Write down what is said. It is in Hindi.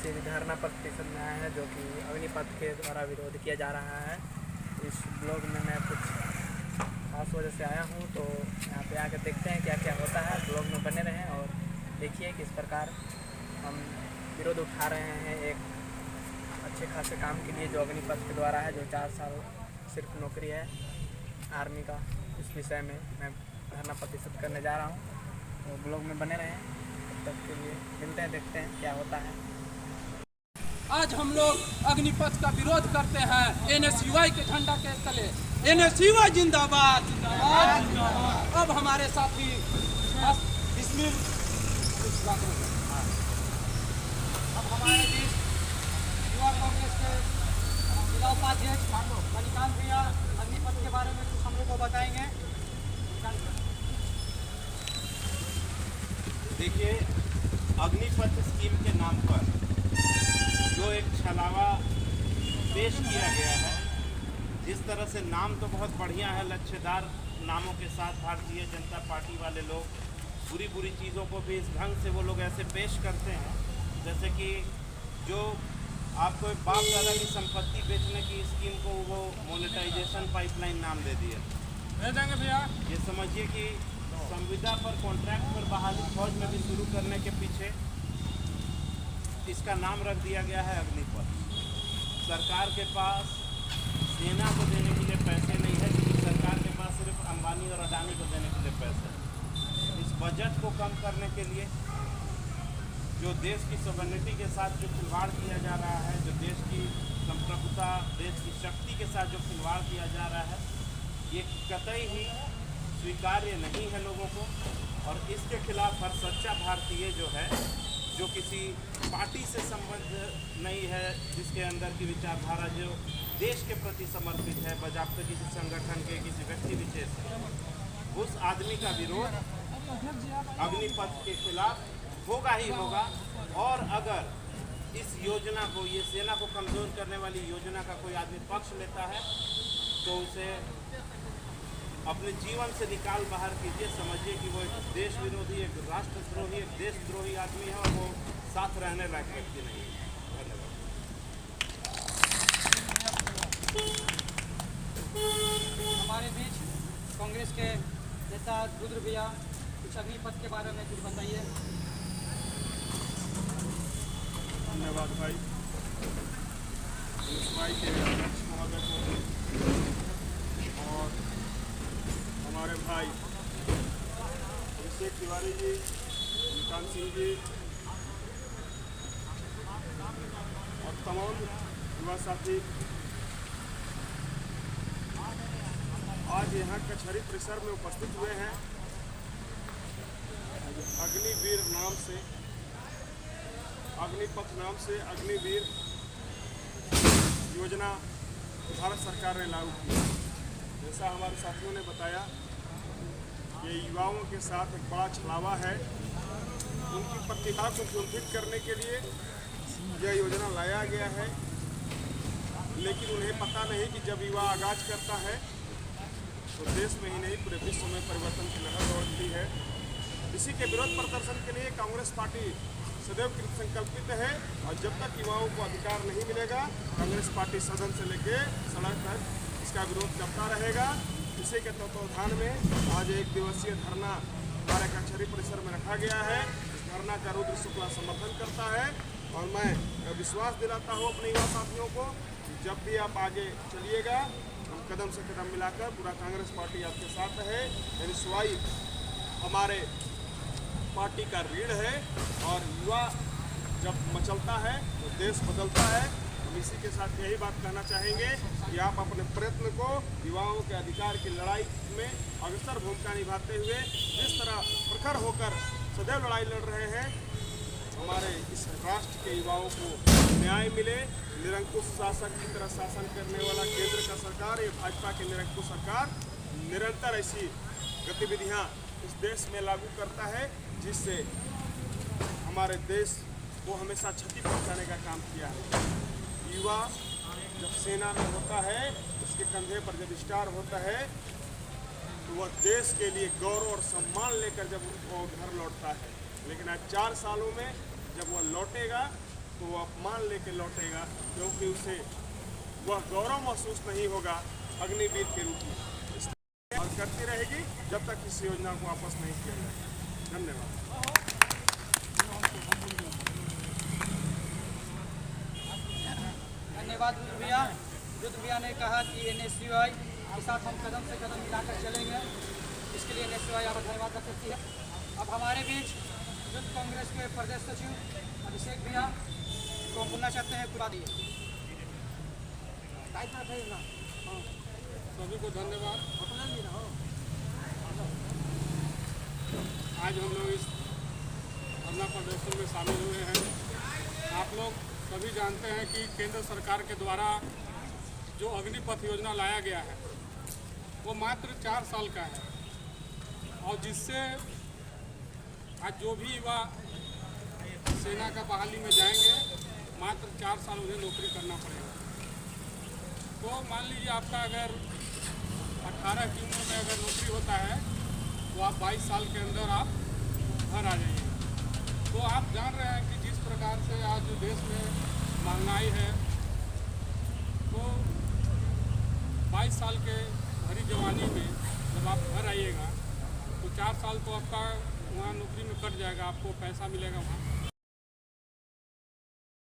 दिवसीय धरना प्रतिशत में आए हैं जो कि अग्निपथ के द्वारा विरोध किया जा रहा है। इस ब्लॉग में मैं कुछ खास वजह से आया हूँ, तो यहाँ पे आकर देखते हैं क्या क्या होता है। ब्लॉग में बने रहें और देखिए किस प्रकार हम विरोध उठा रहे हैं एक अच्छे खासे काम के लिए जो अग्निपथ के द्वारा है, जो 4 साल सिर्फ नौकरी है आर्मी का। इस विषय में मैं धरना प्रतिशत करने जा रहा हूँ, तो ब्लॉग में बने रहें। तब तक के लिए मिलते हैं, देखते हैं क्या होता है। आज हम लोग अग्निपथ का विरोध करते हैं एनएसयूआई के झंडा के तले। एनएसयूआई जिंदाबाद जिंदाबाद। अब हमारे साथी अब हमारे बीच युवा कांग्रेस के जिला उपाध्यक्ष मणिकांत भैया अग्निपथ के बारे में कुछ हम लोग को बताएंगे। देखिए, अग्निपथ स्कीम के नाम पर जो एक छलावा पेश किया गया है, जिस तरह से नाम तो बहुत बढ़िया है, लच्छेदार नामों के साथ भारतीय जनता पार्टी वाले लोग बुरी बुरी चीज़ों को भी इस ढंग से वो लोग ऐसे पेश करते हैं, जैसे कि जो आपको एक बाप दादा की संपत्ति बेचने की स्कीम को वो मोनेटाइजेशन पाइपलाइन नाम दे दिया। देंगे भैया, ये समझिए कि संविदा पर कॉन्ट्रैक्ट पर बहाली फौज में भी शुरू करने के पीछे इसका नाम रख दिया गया है अग्निपथ। सरकार के पास सेना को देने के लिए पैसे नहीं है, क्योंकि सरकार के पास सिर्फ अंबानी और अडानी को देने के लिए पैसे हैं। इस बजट को कम करने के लिए जो देश की सॉवरेनिटी के साथ जो खिलवाड़ किया जा रहा है, जो देश की संप्रभुता, देश की शक्ति के साथ जो खिलवाड़ किया जा रहा है, ये कतई ही स्वीकार्य नहीं है लोगों को। और इसके खिलाफ हर सच्चा भारतीय जो है, जो किसी पार्टी से संबंध नहीं है, जिसके अंदर की विचारधारा जो देश के प्रति समर्पित है, बजाबते किसी संगठन के, किसी व्यक्ति विशेष के, उस आदमी का विरोध अग्निपथ के खिलाफ होगा ही होगा। और अगर इस योजना को, ये सेना को कमज़ोर करने वाली योजना का कोई आदमी पक्ष लेता है, तो उसे अपने जीवन से निकाल बाहर कीजिए। समझिए कि वो एक देश विरोधी, एक राष्ट्रद्रोही, एक देशद्रोही आदमी है, और वो साथ रहने लायक व्यक्ति नहीं है। धन्यवाद। हमारे बीच कांग्रेस के नेता रुद्र भैया, कुछ अग्निपथ के बारे में कुछ बताइए। धन्यवाद भाई। भाई के अध्यक्ष महोदय को और हमारे भाई अभिषेक तिवारी जी, निकांत सिंह जी और तमाम युवा साथी आज यहाँ कचहरी परिसर में उपस्थित हुए हैं। अग्निवीर नाम से, अग्निपथ नाम से अग्निवीर योजना भारत सरकार ने लागू की। जैसा हमारे साथियों ने बताया, ये युवाओं के साथ एक बड़ा छलावा है। उनकी प्रतिभा को कुंठित करने के लिए यह योजना लाया गया है, लेकिन उन्हें पता नहीं कि जब युवा आगाज करता है तो देश में ही नहीं पूरे विश्व में परिवर्तन की लहर दौड़ती है। इसी के विरोध प्रदर्शन के लिए कांग्रेस पार्टी सदैव कृत संकल्पित है, और जब तक युवाओं को अधिकार नहीं मिलेगा, कांग्रेस पार्टी सदन से लेके सड़क तक इसका विरोध करता रहेगा। इसी के तत्वावधान में आज एक दिवसीय धरना हमारे कचहरी परिसर में रखा गया है। इस धरना का रुद्र शुक्ला समर्थन करता है, और मैं विश्वास दिलाता हूँ अपने युवा साथियों को कि जब भी आप आगे चलिएगा, हम कदम से कदम मिलाकर पूरा कांग्रेस पार्टी आपके साथ है। एनएसयूआई हमारे पार्टी का रीढ़ है, और युवा जब मचलता है तो देश बदलता है। हम इसी के साथ यही बात कहना चाहेंगे कि आप अपने प्रयत्न को युवाओं के अधिकार की लड़ाई में अग्रसर भूमिका निभाते हुए जिस तरह प्रखर होकर सदैव लड़ाई लड़ रहे हैं, हमारे इस राष्ट्र के युवाओं को न्याय मिले। निरंकुश शासक की तरह शासन करने वाला केंद्र का सरकार, ये भाजपा की निरंकुश सरकार निरंतर ऐसी गतिविधियां इस देश में लागू करता है, जिससे हमारे देश को हमेशा क्षति पहुंचाने का काम किया है। युवा जब सेना में होता है, उसके कंधे पर जब स्टार होता है, तो वह देश के लिए गौरव और सम्मान लेकर जब वो घर लौटता है। लेकिन आज 4 सालों में जब वह लौटेगा तो वो अपमान लेके लौटेगा, क्योंकि उसे वह गौरव महसूस नहीं होगा अग्निवीर के रूप में। इसलिए और करती रहेगी जब तक इस योजना को वापस नहीं किया जाएगा। धन्यवाद। धन्यवाद रुद्र भैया ने कहा कि NSUI के साथ हम कदम से कदम मिलाकर चलेंगे, इसके लिए NSUI आपका धन्यवाद रख सकती है। अब हमारे बीच यूथ कांग्रेस के प्रदेश सचिव अभिषेक भैया को बोलना चाहते हैं, पूरा दिए। सभी को धन्यवाद। आज हम लोग इस धरना प्रदर्शन में शामिल हुए हैं। आप लोग सभी जानते हैं कि केंद्र सरकार के द्वारा जो अग्निपथ योजना लाया गया है वो मात्र 4 साल का है, और जिससे आज जो भी युवा सेना का बहाली में जाएंगे मात्र 4 साल उन्हें नौकरी करना पड़ेगा। तो मान लीजिए आपका अगर 18 की उम्र में अगर नौकरी होता है तो आप 22 साल के अंदर आप घर आ जाइए। तो आप जान रहे हैं कि जिस प्रकार से आज देश में महंगाई है, तो 22 साल के भरी जवानी में जब आप घर आइएगा तो 4 साल तो आपका वहाँ नौकरी में कट जाएगा, आपको पैसा मिलेगा वहाँ,